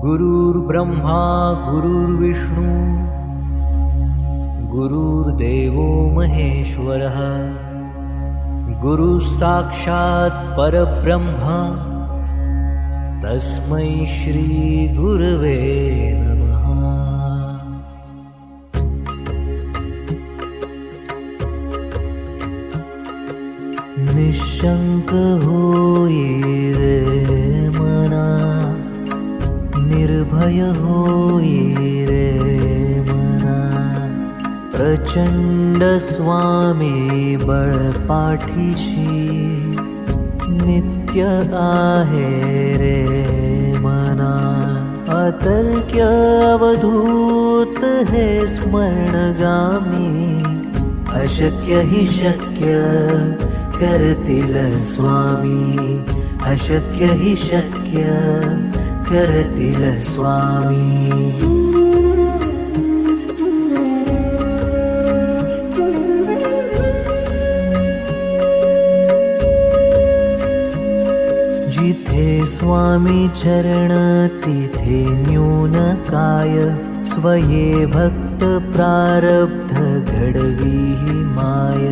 गुरुर्ब्रह्मा गुरुर्विष्णू गुरुर्देवो महेश्वरः गुरुसाक्षात् परब्रह्म तस्मै श्री गुरवे नमः। निशंक होई रे मना, निर्भय होई रे मना, प्रचंड स्वामी बळपाठीशी नित्य आहे रे मना। अतर्क्य अवधूत हे स्मरणगामी, अशक्य हि शक्य करतील स्वामी, अशक्य हि शक्य करतील स्वामी। जिथे स्वामी चरण तिथे न्यून काय, स्वये भक्त प्रारब्ध घडवी ही माय।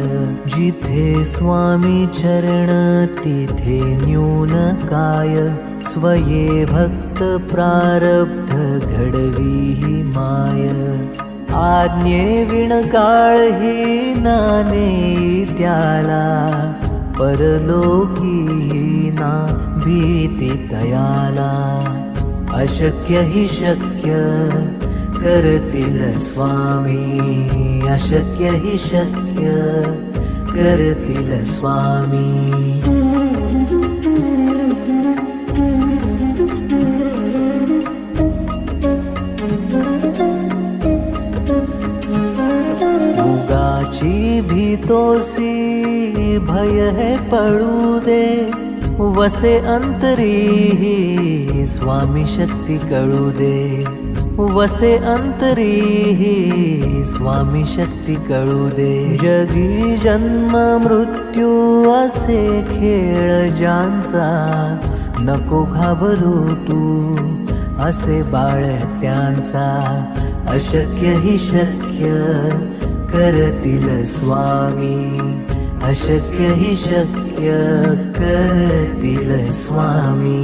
जिथे स्वामी चरण तिथे न्यून काय, स्वये भक्त प्रारब्ध घडवी ही माय। आज्ञे विण काळ ही नाने त्याला, परलोकी ना भीती तयाला। अशक्य हि शक्य करतील स्वामी, अशक्य हि शक्य करतील स्वामी। उगाची भीतोसी भय है पडू दे, वसे अंतरी ही स्वामी शक्ती कळू दे। वसे अंतरी ही स्वामी शक्ती कळू दे। जगी जन्म मृत्यू असे खेळ ज्यांचा, नको घाबरू तू असे बाळ त्यांचा। अशक्य हि शक्य करतील स्वामी, अशक्य हि शक्य करतील स्वामी।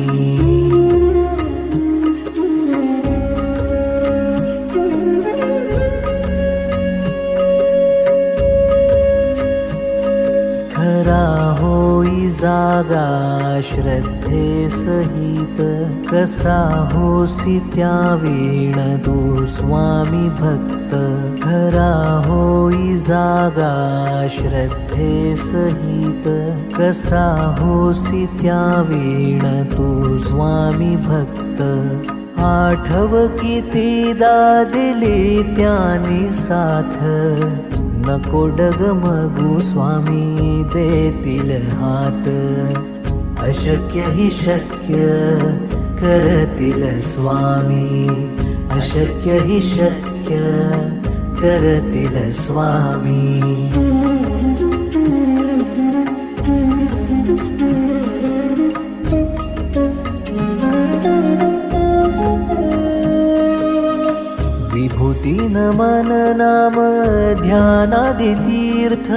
खरा होई जागा श्रद्धे सहित, कसा होसी त्या वीण तू स्वामी भक्त। खरा होई जागा श्रद्धे सहित, कसा होसी त्या वीण तू स्वामी भक्त। आठव कितीदा दिली त्यानी साथ, नको डगमगू स्वामी देतील हात। अशक्य हि शक्य करतील स्वामी, अशक्य हि शक्य करतील स्वामी। विभूती नमन नाम ध्यानादि तीर्थ,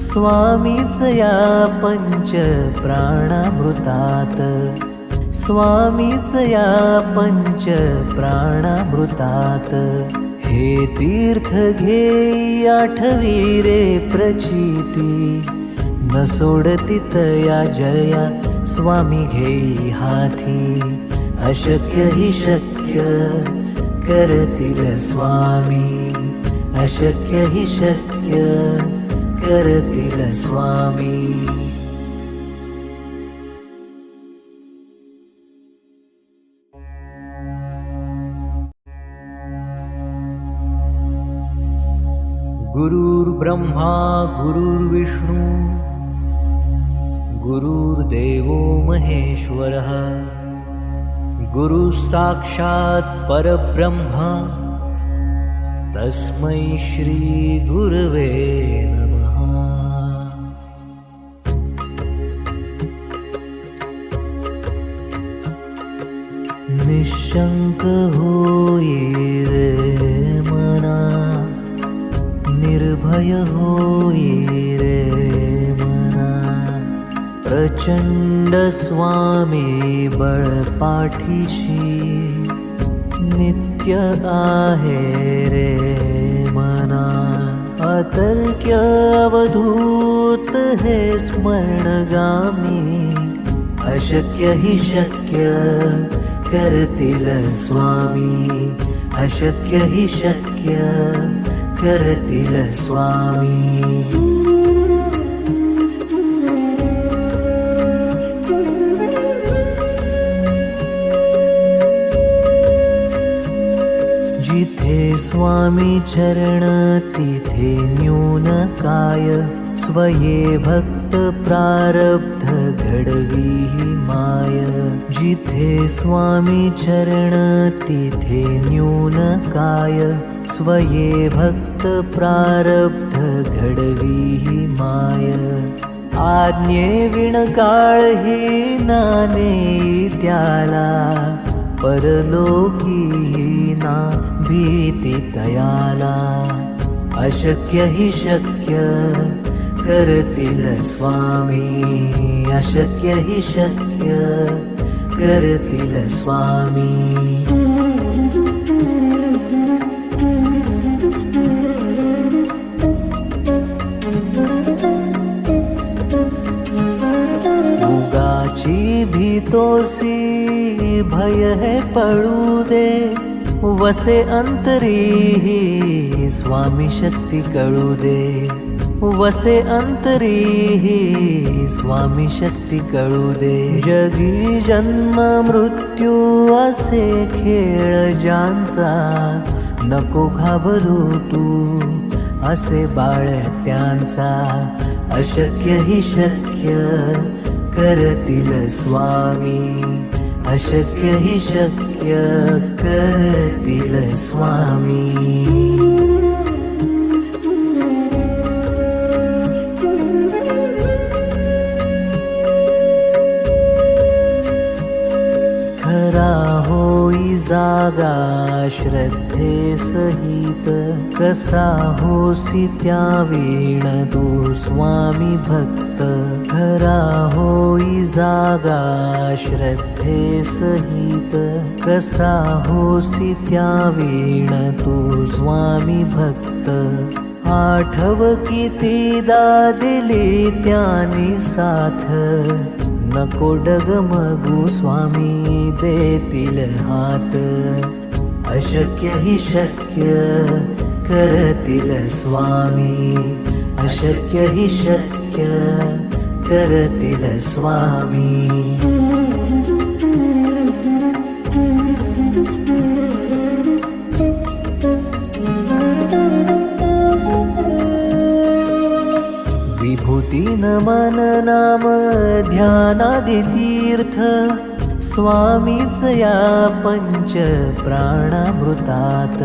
स्वामीच या पंच प्राणामृतात। स्वामीच या पंच प्राणामृतात। हे तीर्थ घेई आठवी रे प्रचिती, न सोडती तया जया स्वामी घेई हाती। अशक्य हि शक्य करतील स्वामी, अशक्य हि शक्य करतील स्वामी। गुरुर्ब्रह्मा गुरुर्विष्णू गुरुर्देवो महेश्वरः गुरुसाक्षात् परब्रह्म तस्मै श्री गुरवे नमः। निश निशंक होई रे मना, निर्भय होई रे मना. प्रचंड स्वामी बळ पाठीशी, नित्य आहे रे मना. अतर्क्य अवधूत हे स्मरणगामी, अशक्य हि शक्य करतील स्वामी. अशक्य हि शक्य करतील स्वामी. जिथे स्वामी चरण तिथे न्यून काय, स्वये भक्त प्रारब्ध घडवी माय. जिथे स्वामी चरण तिथे न्यून काय, स्वये भक्त प्रारब्ध घडवी माय. आज्ञे विण काळही नाने त्याला, परलोकी ना भीती तयाला. अशक्य हि शक्य करतील स्वामी. अशक्य हि शक्य करतील स्वामी. उगाची भीतोसी भय है पडू दे, वसे अंतरी ही स्वामी शक्ती कळू दे. वसे अंतरी ही स्वामी शक्ती कळू दे. जगी जन्म मृत्यू असे खेळ ज्यांचा, नको घाबरू तू असे बाळ त्यांचा. अशक्य हि शक्य करतील स्वामी. अशक्य हि शक्य करतील स्वामी. खरा होई जागा श्रद्धे सहित, कसा होसी त्या वीण तू स्वामी भक्त. खरा होई जागा श्रद्धे सहित, कसा होसी त्या वीण तू स्वामी भक्त. आठव कितीदा दिली त्यानी साथ, नको डगमगू स्वामी देतील हात. अशक्य हि शक्य करतील स्वामी. अशक्य हि शक्य करतील स्वामी. विभूती नमन नाम ध्यानादि तीर्थ, स्वामीच या पंच प्राणामृतात.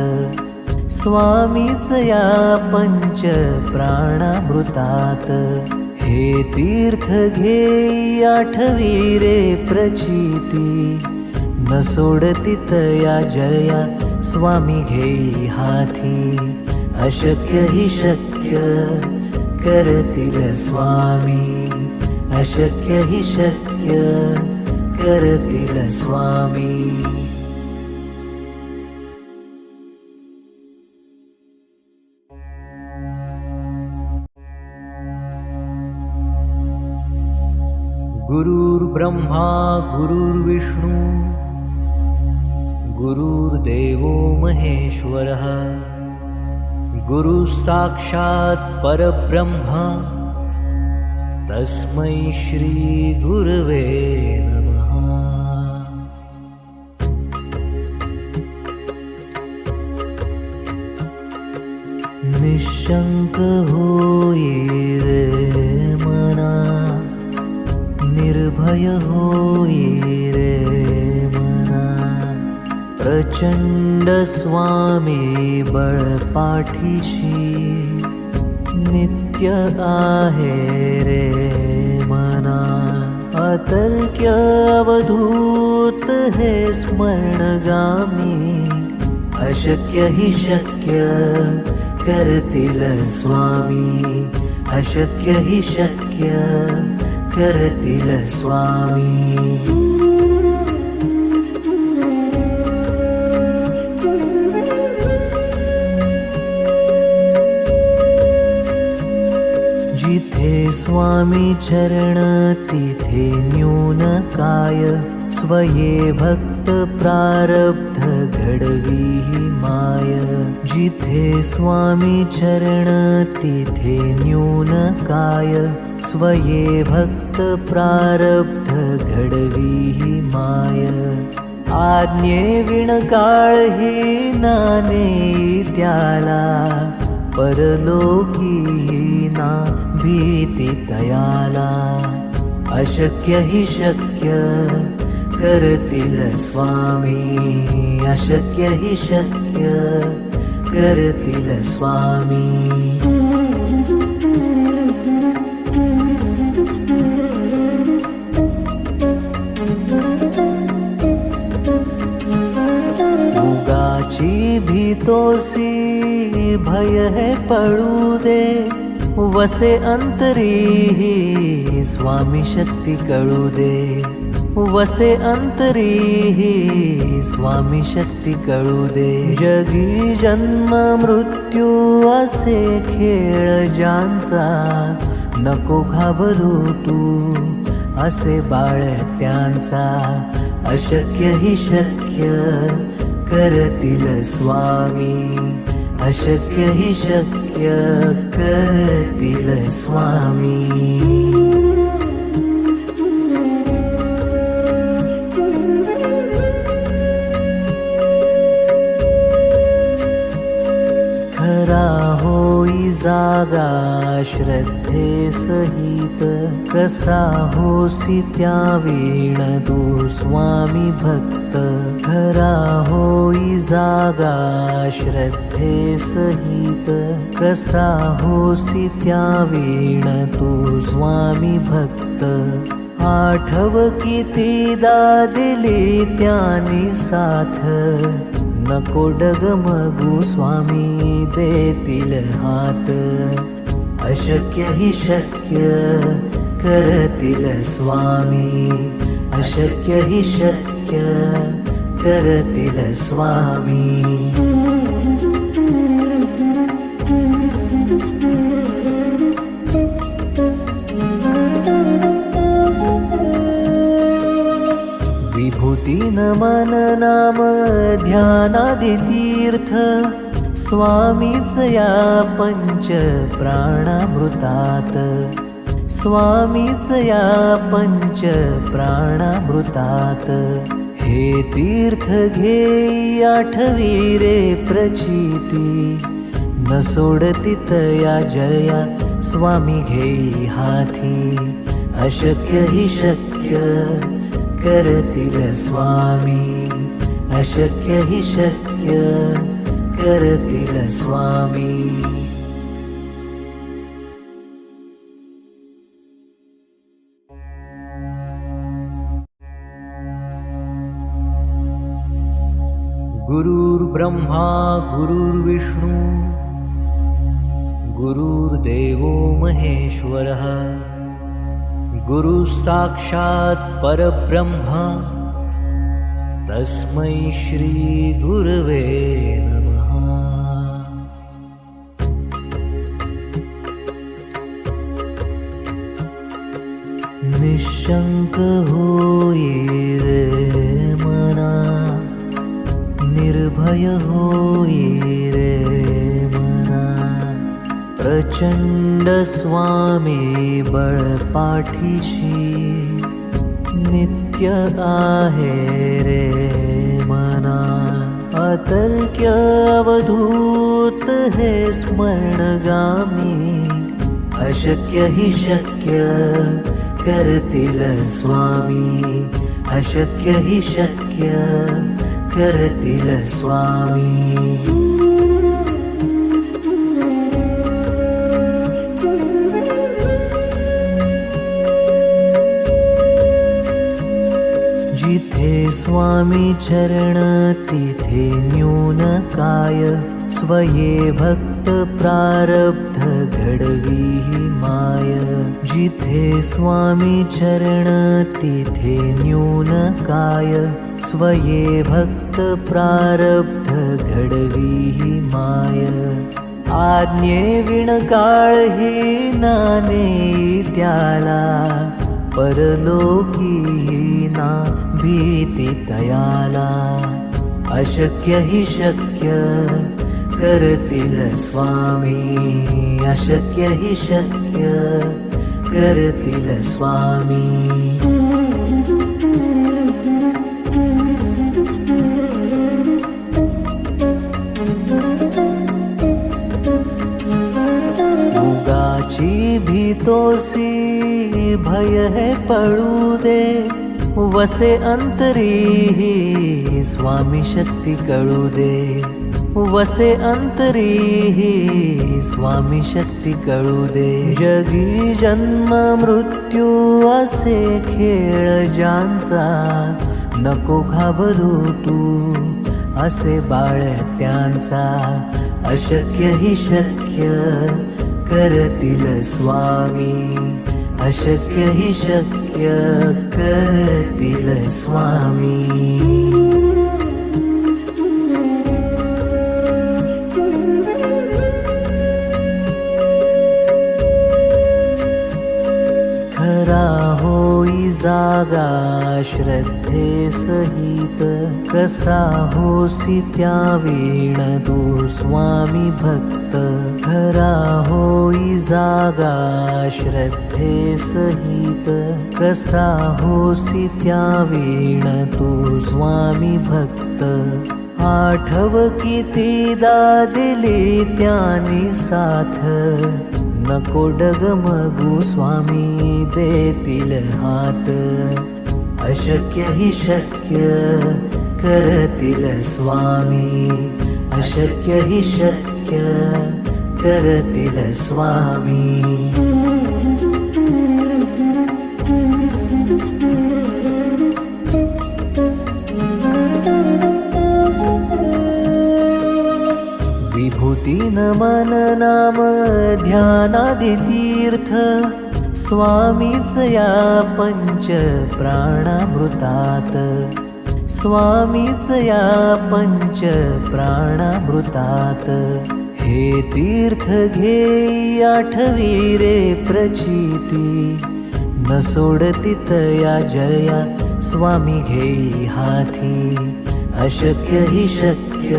स्वामीच या पंच प्राणामृतात. हे तीर्थ घेई आठवी रे प्रचिती, न सोडती तया जया स्वामी घेई हाती. अशक्य हि शक्य करतील स्वामी. अशक्य हि शक्य करतील स्वामी. गुरुर्ब्रह्मा गुरुर्विष्णू, गुरुर्देवो महेश्वरः. गुरु साक्षात् परब्रह्म, तस्मै श्री गुरवे नमः. निशंक होई रे मना, निर्भय होई रे मना. प्रचंड स्वामी बळ पाठीशी, नित्य आहे रे मना. अतर्क्य अवधूत हे स्मरणगामी अशक्य हि शक्य करतील स्वामी अशक्य हि शक्य करतील स्वामी जिथे स्वामी चरण तिथे न्यून काय स्वये भक्त प्रारब्ध घडवी माय जिथे स्वामी चरण तिथे न्यून काय स्वये भक्त प्रारब्ध घडवी माय आज्ञे विण काळ ही नाने त्याला परलोकी ना भीती तयाला अशक्य हि शक्य करतील स्वामी अशक्य हि शक्य करतील स्वामी उगाची भीतोसी भय है पडू दे वसे अंतरी ही स्वामी शक्ती कळू दे वसे अंतरी ही स्वामी शक्ती कळू दे जगी जन्म मृत्यू असे खेळ ज्यांचा नको घाबरू तू असे बाळ त्यांचा अशक्य हि शक्य करतील स्वामी अशक्य हि शक्य करतील स्वामी खरा होई जागा श्रद्धे सहित कसा होसी त्या वीण तू स्वामी भक्त खरा होई जागा श्रद्धे सहित कसा होसी त्या वीण तू स्वामी भक्त आठव कितीदा दिली त्यानी साथ नको डगमगू स्वामी देतील हात अशक्य हि शक्य करतील स्वामी अशक्य हि शक्य करतील स्वामी विभूती नमन नाम ध्यानादि तीर्थ स्वामीच या पंच प्राणामृतात स्वामीच या पंच प्राणामृतात हे तीर्थ घेई आठवी रे प्रचिती न सोडती तया जया स्वामी घेई हाती अशक्य हि शक्य करतील स्वामी अशक्य हि शक्य करतील स्वामी गुरुर्ब्रह्मा गुरुर्विष्णू गुरुर्देवो महेश्वरः गुरु साक्षात् परब्रह्मा तस्मै श्री गुरवे नमः निशंक होई रे मना निर्भय होई रे मना प्रचंड स्वामी बळ पाठीशी नित्य आहे रे मना अतर्क्य अवधूत हे स्मरणगामी अशक्य हि शक्य करतील स्वामी अशक्य हि शक्य करतील स्वामी स्वामी चरण तिथे न्यून काय स्वये भक्त प्रारब्ध घडवी माय जिथे स्वामी चरण तिथे न्यून काय स्वये भक्त प्रारब्ध घडवी माय आज्ञे विण काळही नाने त्याला परलोकी ना भीती तयाला अशक्य हि शक्य करतील स्वामी अशक्य हि शक्य करतील स्वामी उगाची भीतोसी भय है पडू दे वसे अंतरी स्वामी शक्ती कळू दे वसे अंतरी स्वामी शक्ती कळू दे जगी जन्म मृत्यू असे खेळ ज्यांचा नको घाबरू तू असे बाळ त्यांचा अशक्य हि शक्य करतील स्वामी अशक्य हि शक्य करतील स्वामी खरा होई जागा श्रद्धे सहित कसा होसी त्या वीण तू स्वामी भक्त खरा होई जागा श्रद्धे सहित कसा होसी त्या वीण तू स्वामी भक्त आठव कितीदा दिली त्यानी साथ नको डगमगू स्वामी देतील हात अशक्य हि शक्य करतील स्वामी अशक्य हि शक्य करतील स्वामी विभूती नमन नाम ध्यानादि तीर्थ स्वामीच या पंच प्राणामृतात स्वामीच या पंच प्राणामृतात हे तीर्थ घे आठवी रे प्रचिती न सोडती तया जया स्वामी घेई हाती अशक्य हि शक्य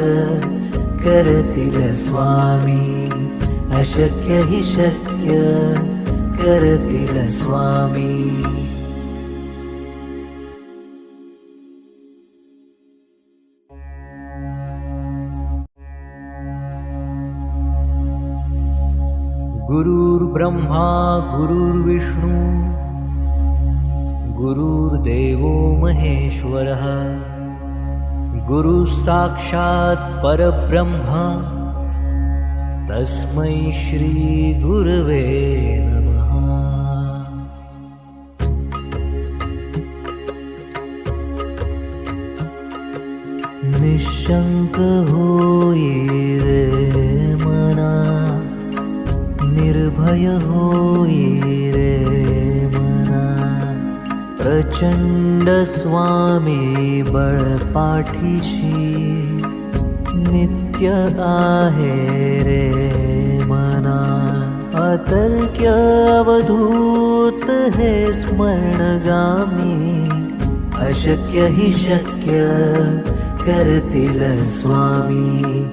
करतील स्वामी अशक्य हि शक्य करतील स्वामी गुरुर्ब्रह्मा गुरुर्विष्णू गुरुर्देवो महेश्वरः गुरु साक्षात् परब्रह्मा तस्मै श्री गुरवे नमः निशंक होई रे मना निर्भय होई रे मना प्रचंड स्वामी बळ पाठीशी नित्य आहे रे मना अतर्क्य अवधूत हे स्मरणगामी अशक्य हि शक्य करतील स्वामी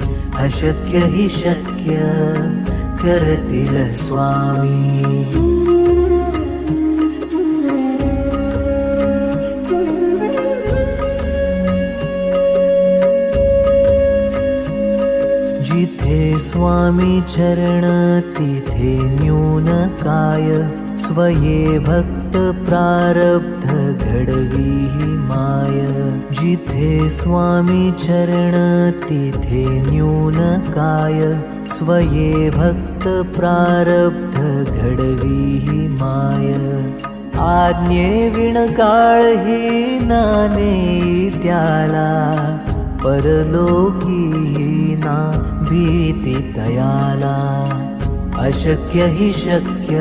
अशक्य हि शक्य करतील स्वामी जिथे स्वामी चरण तिथे न्यून काय स्वये भक्त प्रारब्ध घडवी माय जिथे स्वामी चरण तिथे न्यून काय स्वये भक्त प्रारब्ध घडवी माय आज्ञेविण काळही नाने त्याला परलोकी ना भीती तयाला अशक्य ही शक्य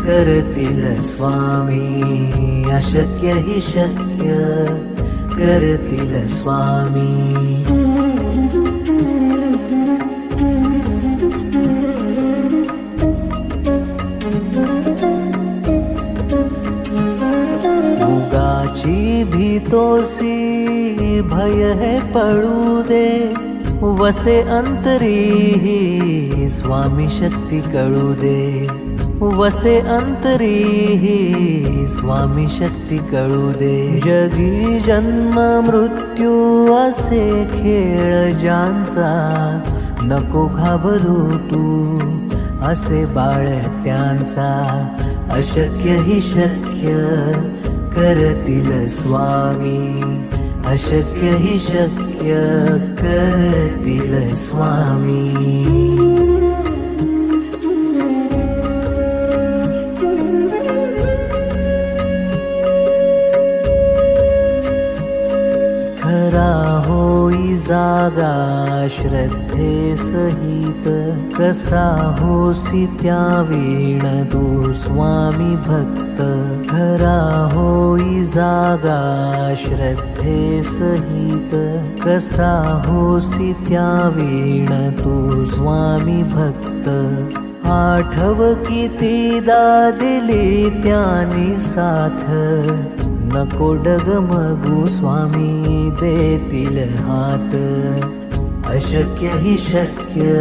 करतील स्वामी अशक्य ही शक्य करतील स्वामी उगाची भीतोसी भय है पडू दे वसे अंतरी ही स्वामी शक्ती कळू दे वसे अंतरी ही स्वामी शक्ती कळू दे जगी जन्म मृत्यू असे खेळ ज्यांचा नको घाबरू तू असे बाळ त्यांचा अशक्य ही शक्य करतील स्वामी अशक्य ही शक्य करतील स्वामी खरा होई जागा श्रद्धे सहित कसा होसी त्या वीण तू स्वामी भक्त खरा होई जागा श्रद्धे सहित कसा होसी त्या वीण तू स्वामी भक्त आठव कितीदा दिली त्यानी साथ नको डगमगू स्वामी देतील हात अशक्य ही शक्य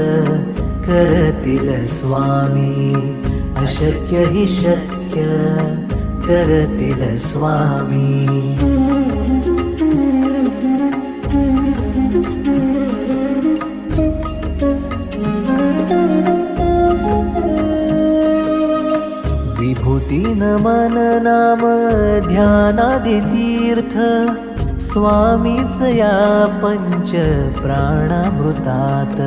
करतील स्वामी अशक्य ही शक्य करतील स्वामी विभूतीन मन नाम ध्यानादि तीर्थ स्वामीच या पंच प्राणामृतात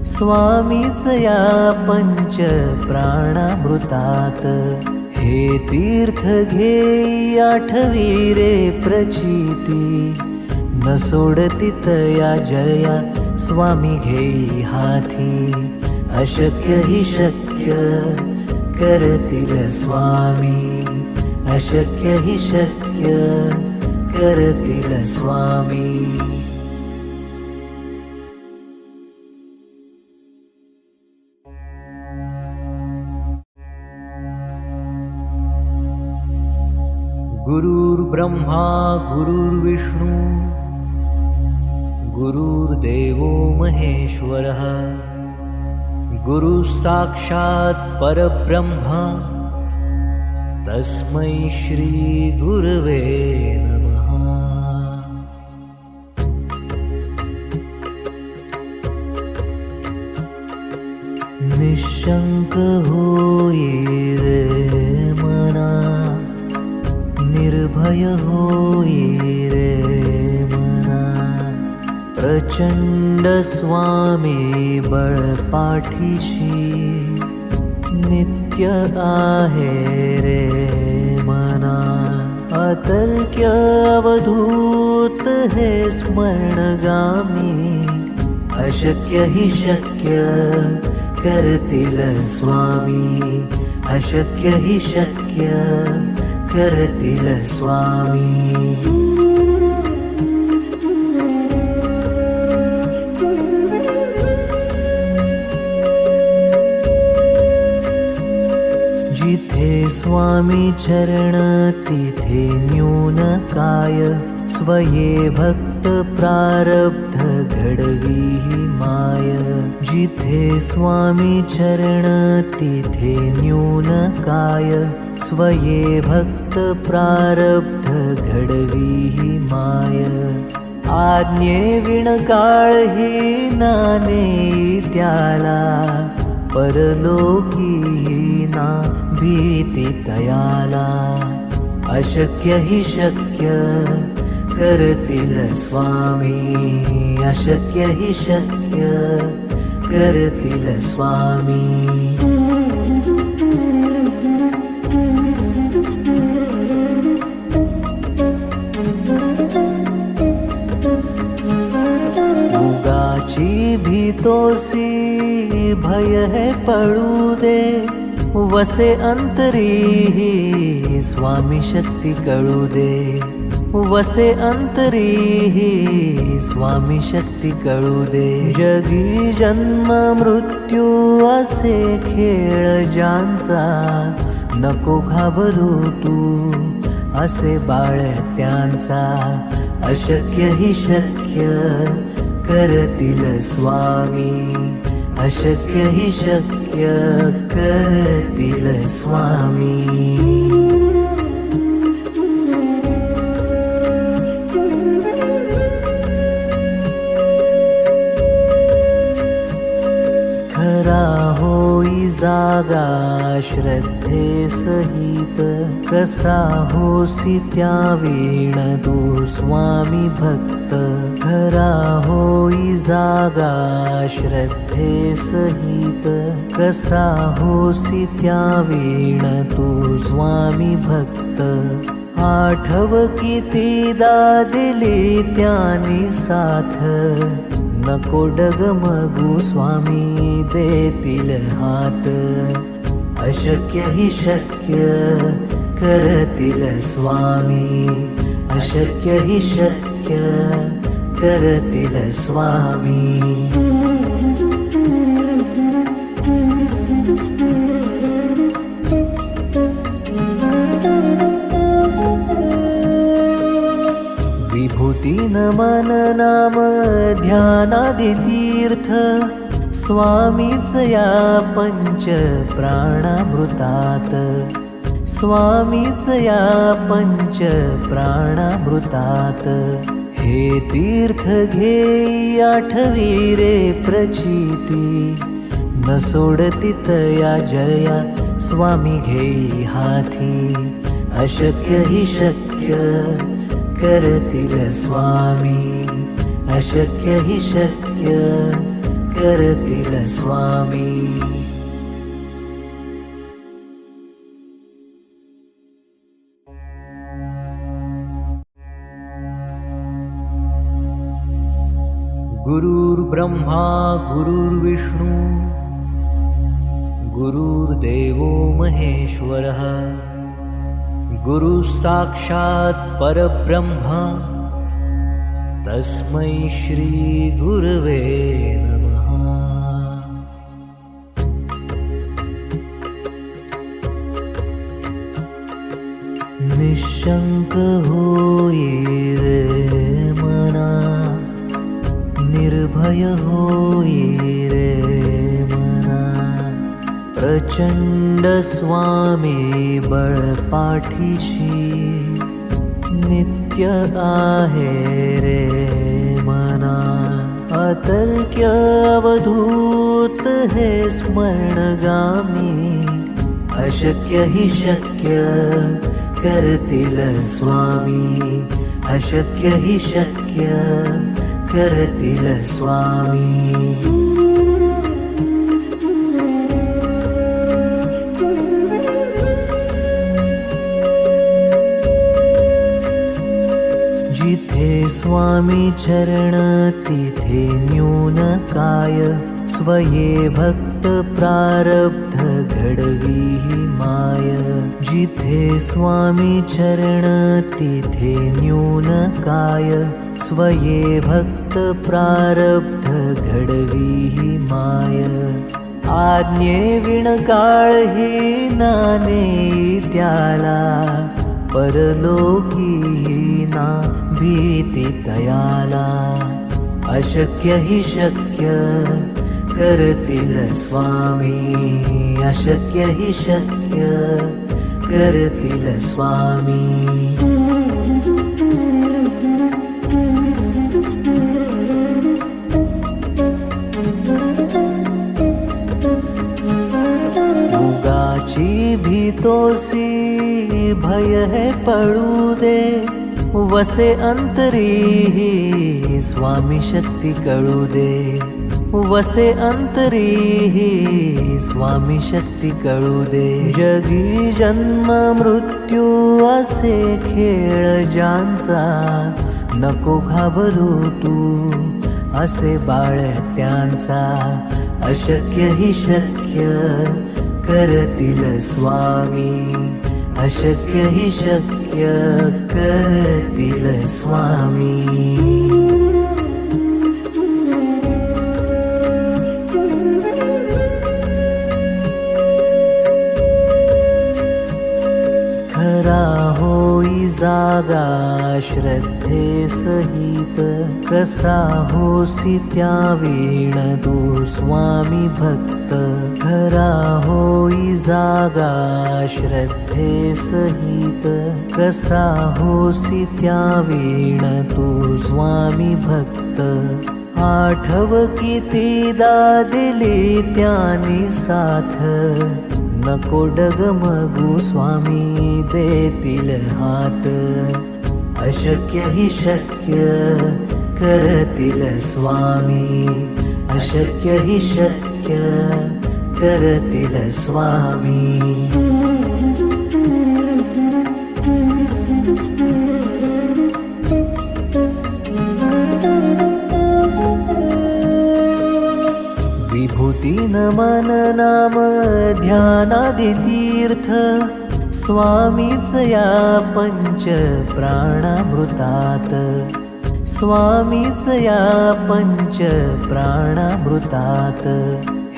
स्वामीच या पंच प्राणामृतात हे तीर्थ घेई आठवी रे प्रचिती न सोडती तया जया स्वामी घेई हाती अशक्य ही शक्य करतील स्वामी अशक्य ही शक्य करतील स्वामी गुरुर्ब्रह्मा गुरुर्विष्णू गुरुर्देवो महेश्वरः गुरु साक्षात् परब्रह्म तस्मै श्री गुरवे नमः निशंक होई रे मना निर्भय होई रे मना प्रचंड स्वामी बळ पाठीशी नित्य आहे रे मना अतर्क्य अवधूत हे स्मरणगामी अशक्य ही शक्य करतील स्वामी अशक्य ही शक्य करतील स्वामी जिथे स्वामी चरण तिथे न्यून काय स्वये भक्त प्रारब्ध घडवी माय जिथे स्वामी चरण तिथे न्यून काय स्वये भक्त प्रारब्ध घडवी माय आज्ञेविण काळही नाने त्याला परलोकी ना भीती तयाला अशक्य ही शक्य करतील स्वामी अशक्य ही शक्य करतील स्वामी भय है पळू दे वसे अंतरी स्वामी शक्ती कळू दे वसे अंतरी स्वामी शक्ती कळू दे जगी जन्म मृत्यू असे खेळ ज्यांचा नको घाबरू तू असे बाळ त्यांचा अशक्य ही शक्य करतील स्वामी अशक्य ही शक्य करतील स्वामी होई जागा श्रद्धे सहित कसा होसी त्या वीण तू स्वामी भक्त खरा होई जागा श्रद्धे सहित कसा होसी त्या वीण तू स्वामी भक्त आठव कितीदा दिली त्यानी साथ नको डगमगू स्वामी देतील हात अशक्य ही शक्य करतील स्वामी अशक्य ही शक्य करतील स्वामी विभूती नमन नाम ध्यानादि तीर्थ स्वामीच या पंच प्राणामृतात स्वामीच या पंच प्राणामृतात हे तीर्थ घेई आठवी रे प्रचिती न सोडती तया जया स्वामी घेई हाती अशक्य ही शक्य करतील स्वामी अशक्य ही शक्य करतील स्वामी गुरुर्ब्रह्मा गुरुर्विष्णू गुरुर्देवो महेश्वरः गुरु साक्षात् परब्रह्मा तस्मै श्री गुरवे नमः निशंक होई रे मना निर्भय होई रे मना प्रचंड स्वामी बळ पाठीशी नित्य आहे रे मना अतर्क्य अवधूत हे स्मरणगामी अशक्य ही शक्य करतील स्वामी अशक्य ही शक्य करतील स्वामी जिथे स्वामी चरण तिथे न्यून काय स्वये भक्त प्रारब्ध घडवी ही माय जिथे स्वामी चरण तिथे न्यून काय स्वये भक्त प्रारब्ध घडवी ही माय आज्ञे विण काळ ही नाने त्याला परलोकी ना भीती तयाला अशक्य ही शक्य करतील स्वामी अशक्य ही शक्य करतील स्वामी उगाची भीतोसी भय है पळू दे वसे अंतरी स्वामी शक्ती कळू दे वसे अंतरी स्वामी शक्ती कळू दे जगी जन्म मृत्यू असे खेळ ज्यांचा नको घाबरू तू असे बाळ त्यांचा अशक्य हि शक्य करतील स्वामी, अशक्य हि शक्य करतील स्वामी. खरा होई जागा श्रद्धे सहित, कसा होसी त्या वीण तू स्वामी भक्त. खरा होई जागा श्रद्धे सहित, कसा होसी त्या वीण तू स्वामी भक्त. आठव कितीदा दिली त्याने साथ, नको डगमगू स्वामी देतील हात. अशक्य हि शक्य करतील स्वामी, अशक्य हि शक्य करतील स्वामी. विभूती नमन नाम ध्यानादि तीर्थ, स्वामीच या पंच प्राणामृतात. स्वामीच या पंच प्राणामृतात.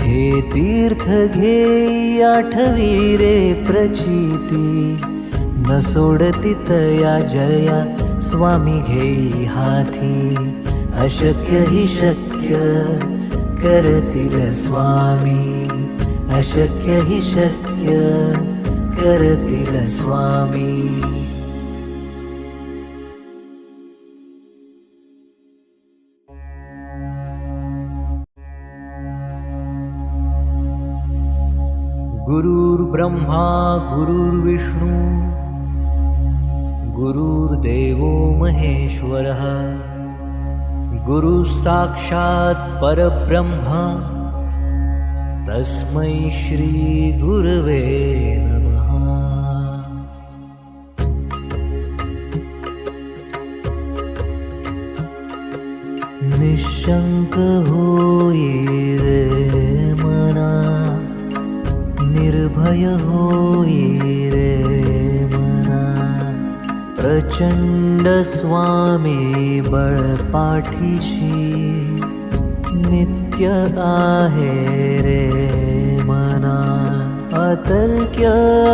हे तीर्थ घे आठवी रे प्रचिती, न सोडती तया जया स्वामी घेई हाती. अशक्य हि शक्य करतील स्वामी, अशक्य हि शक्य करतील स्वामी. गुरुर्ब्रह्मा गुरुर्विष्णू गुरुर्देवो महेश्वरः, गुरु साक्षात् परब्रह्म तस्मै श्री गुरवे नमः. निशंक होई रे मना, निर्भय होई रे मना. प्रचंड स्वामी बळ पाठीशी, नित्य आहे रे मना. अतर्क्य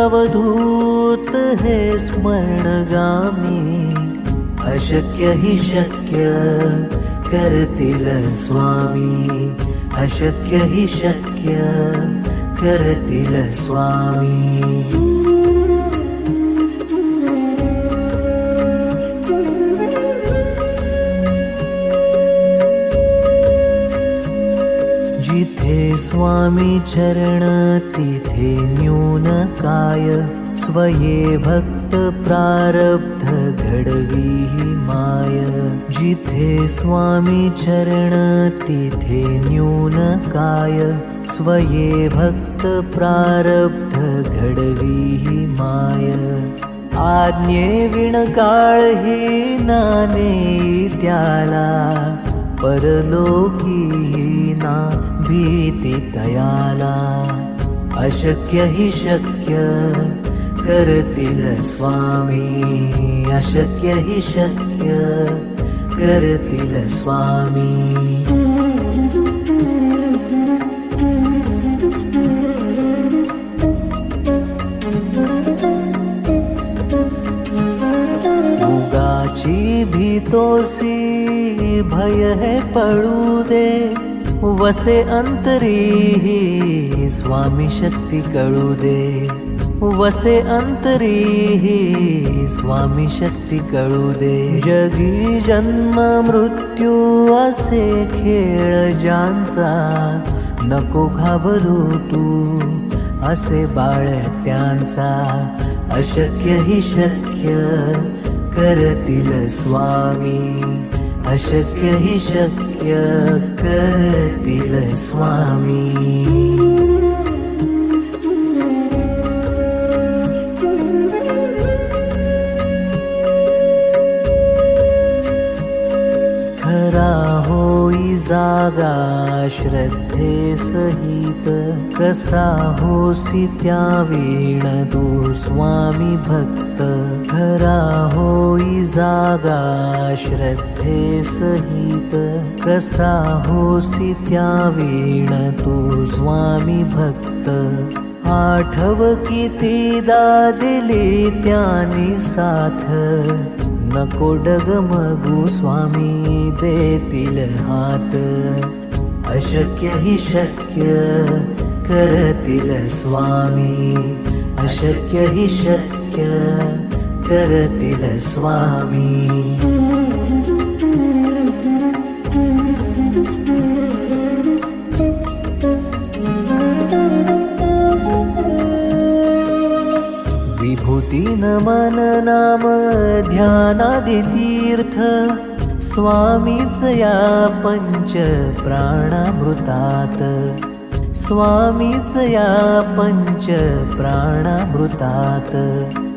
अवधूत हे स्मरणगामी, अशक्य हि शक्य करतील स्वामी, अशक्य हि शक्य करतील स्वामी. जिथे स्वामी चरण तिथे न्यून काय, स्वये भक्त प्रारब्ध घडवी ही माय. जिथे स्वामी चरण तिथे न्यून काय, स्वये भक्त प्रारब्ध घडवी ही माय. आज्ञे विण काळ ही नाने त्याला, परलोकी ना भीती तयाला. अशक्य हि शक्य करतील स्वामी, अशक्य हि शक्य करतील स्वामी. उगाची भीतोसी भय है पडू दे, वसे अंतरी ही स्वामी शक्ती कळू दे. वसे अंतरी ही स्वामी शक्ती कळू दे. जगी जन्म मृत्यू असे खेळ ज्यांचा, नको घाबरू तू असे बाळ त्यांचा. अशक्य हि शक्य करतील स्वामी, अशक्य हि शक्य करतील स्वामी. खरा होई जागा श्रद्धा श्रद्धे सहित कसा होसी त्या वीण तू स्वामी भक्त खरा होई जागा श्रद्धे सहित कसा होसी त्या वीण तू स्वामी भक्त आठव कितीदा दिली त्यानी साथ नको डगमगू स्वामी देतील हात अशक्य ही शक्य करतील स्वामी अशक्य ही शक्य करतील स्वामी विभूती नमन नाम ध्यानादि तीर्थ स्वामीच या पंच प्राणामृतात स्वामीच या पंच प्राणामृतात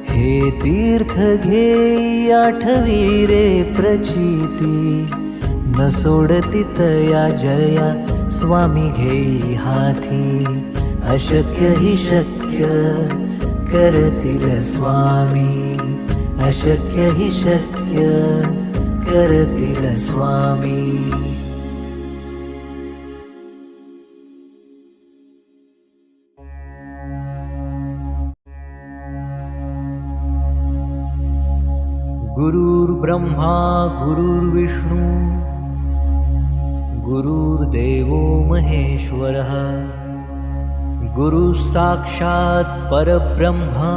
हे तीर्थ घे आठवी रे प्रचिती न सोडती तया जया स्वामी घेई हाती अशक्य ही शक्य करतील स्वामी अशक्य ही शक्य करतील स्वामी गुरुर्ब्रह्मा गुरुर्विष्णू गुरुर्देवो महेश्वरः गुरु साक्षात् परब्रह्मा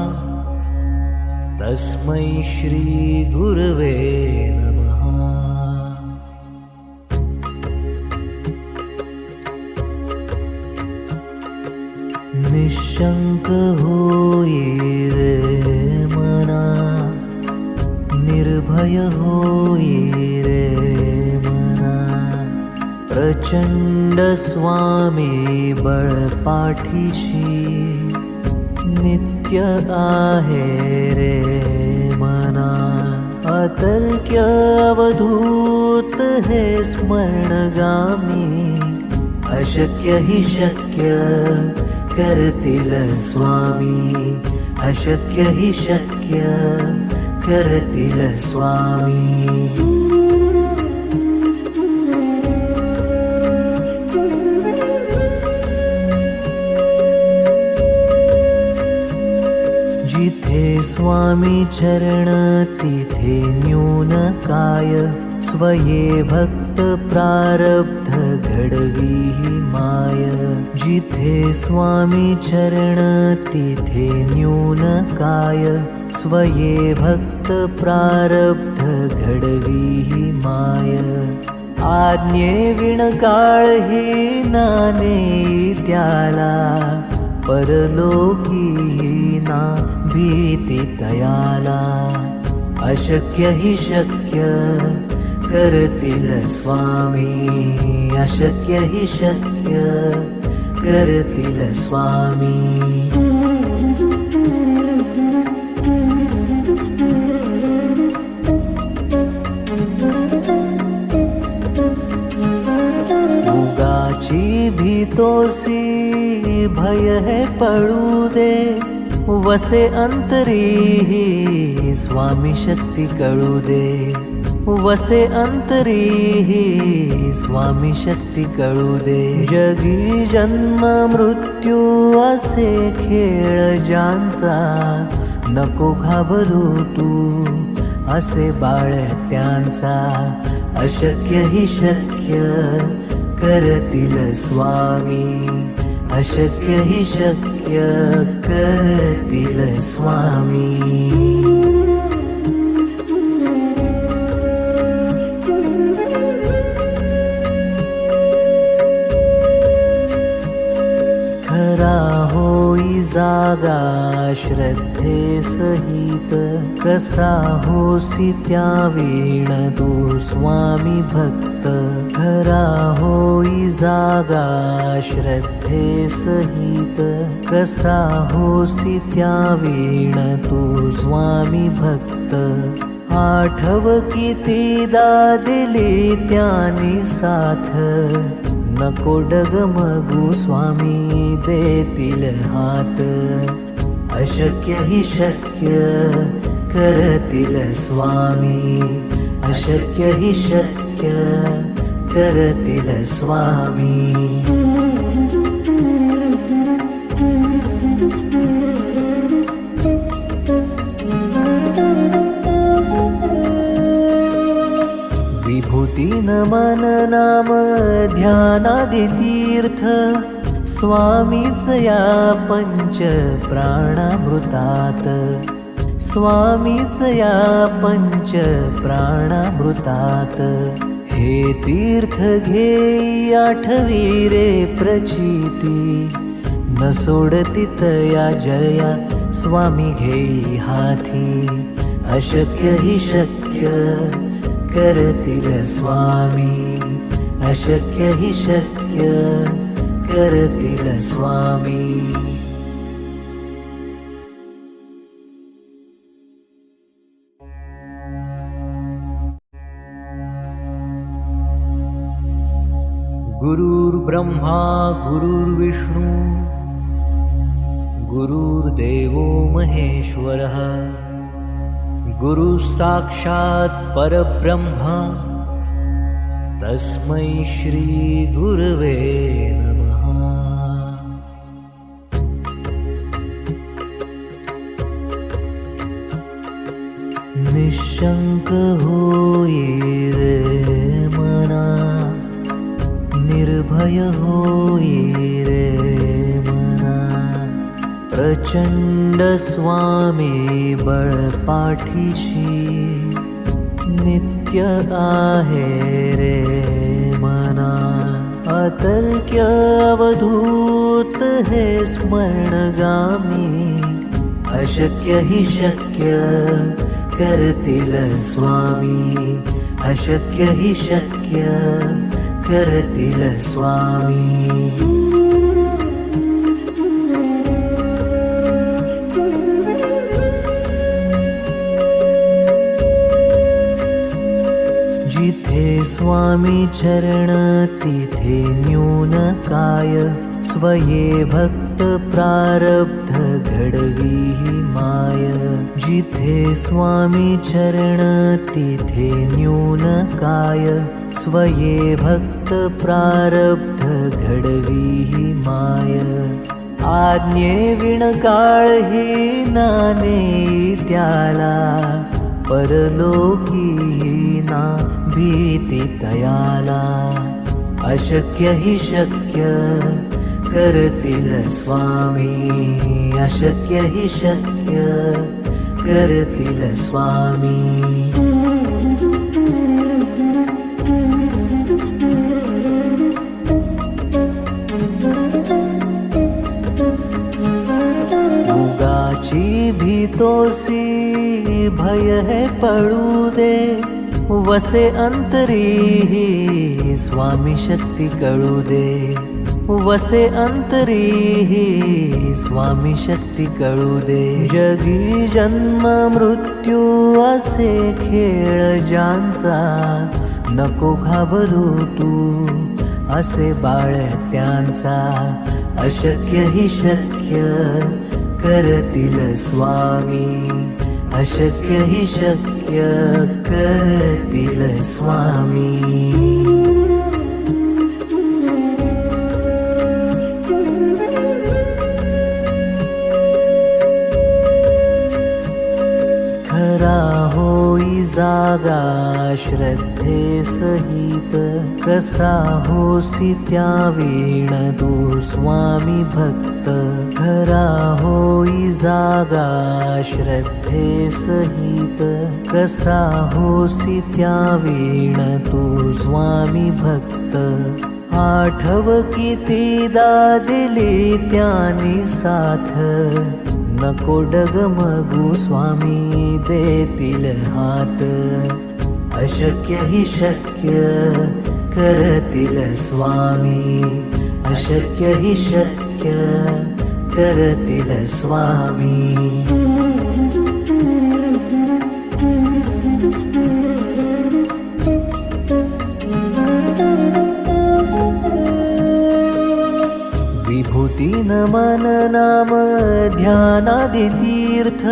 तस्मै श्री गुरवे नमः निशंक होई रे मना निर्भय होई रे मना प्रचंड स्वामी बळपाठीशी नित्य आहे रे मना अतर्क्य अवधूत हे स्मरणगामी अशक्य ही शक्य करतील स्वामी अशक्य ही शक्य करतील स्वामी जिथे स्वामी चरण तिथे न्यून काय स्वये भक्त प्रारब्ध घडवी माय जिथे स्वामी चरण तिथे न्यून काय स्वये भक्त प्रारब्ध घडवी माय आज्ञे विण काळ ही नाने त्याला परलोकी ना भीती तयाला अशक्य ही शक्य करतील स्वामी अशक्य ही शक्य करतील स्वामी उगाची भीतोसी भय है पडू दे वसे अंतरी ही स्वामी शक्ती कळू दे वसे अंतरी ही स्वामी शक्ती कळू दे जगी जन्म मृत्यू असे खेळ ज्यांचा नको घाबरू तू असे बाळ त्यांचा अशक्य ही शक्य करतील स्वामी अशक्य ही शक्य करतील स्वामी खरा होई जागा श्रद्धे सहित कसा होसी त्या वीण तू स्वामी भक्त खरा होई जागा श्रद्धे सहित कसा होसी त्या वीण तू स्वामी भक्त आठव कितीदा दिली त्यानी साथ नको डगमगू स्वामी देतील हात. अशक्य ही शक्य करतील स्वामी, अशक्य ही शक्य करतील स्वामी. विभूती नमन नाम ध्यानादि तीर्थ, स्वामीच या पंच प्राणामृतात, स्वामीच या पंच प्राणामृतात. हे तीर्थ घेई आठवी रे प्रचिती, न सोडती तया जया स्वामी घेई हाती. अशक्य ही शक्य करतील स्वामी, अशक्य ही शक्य करतील स्वामी. गुरुर्ब्रह्मा गुरुर्विष्णू गुरुर्देवो महेश्वरः, गुरु साक्षात् परब्रह्म तस्मै श्री गुरवे नमः. निशंक होई रे मना, निर्भय होई रे मना. प्रचंड स्वामी बळ पाठीशी, नित्य आहे रे मना. अतर्क्य अवधूत हे स्मरणगामी, अशक्य ही शक्य करतील स्वामी, अशक्य ही शक्य करतील स्वामी. जिथे स्वामी चरण तिथे न्यून काय, स्वये भक्त प्रारब्ध घडवी माय. जिथे स्वामी चरण तिथे न्यून काय, स्वये भक्त प्रारब्ध घडवी माय. आज्ञे विण काळही नाने त्याला, परलोकी ना भीती तयाला. अशक्य ही शक्य करतील स्वामी, अशक्य ही शक्य करतील स्वामी. उगाची भीतोसी भय है पडू दे, वसे अंतरी ही स्वामी शक्ती कळू दे. वसे अंतरी ही स्वामी शक्ती कळू दे. जगी जन्म मृत्यू असे खेळ ज्यांचा, नको घाबरू तू असे बाळ त्यांचा. अशक्य ही शक्य करतील स्वामी, अशक्य ही शक्य करतील स्वामी. खरा होई जागा श्रद्धे सहित, कसा होसी त्या वीण तू स्वामी भक्त. खरा होई जागा श्रद्धे सहित, कसा होसी त्या वीण तू स्वामी भक्त. आठव कितीदा दिली त्यानी साथ, नको डगमगू स्वामी देतील हात. अशक्य ही शक्य करतील स्वामी, अशक्य ही शक्य करतील स्वामी. तीन मन नाम ध्यानादि तीर्थ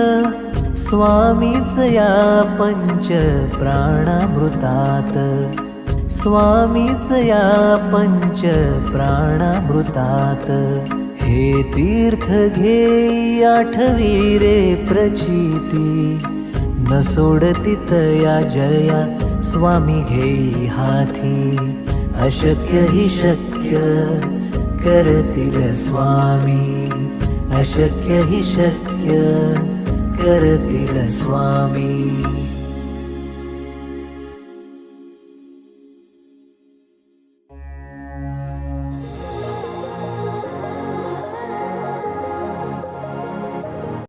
स्वामीच या पंच प्राणामृतात स्वामीच या पंच प्राणामृतात हे तीर्थ घेई आठवी रे प्रचिती न सोडती तया जया स्वामी घेई हाती अशक्य हि शक्य करतील स्वामी अशक्य हि शक्य करतील स्वामी।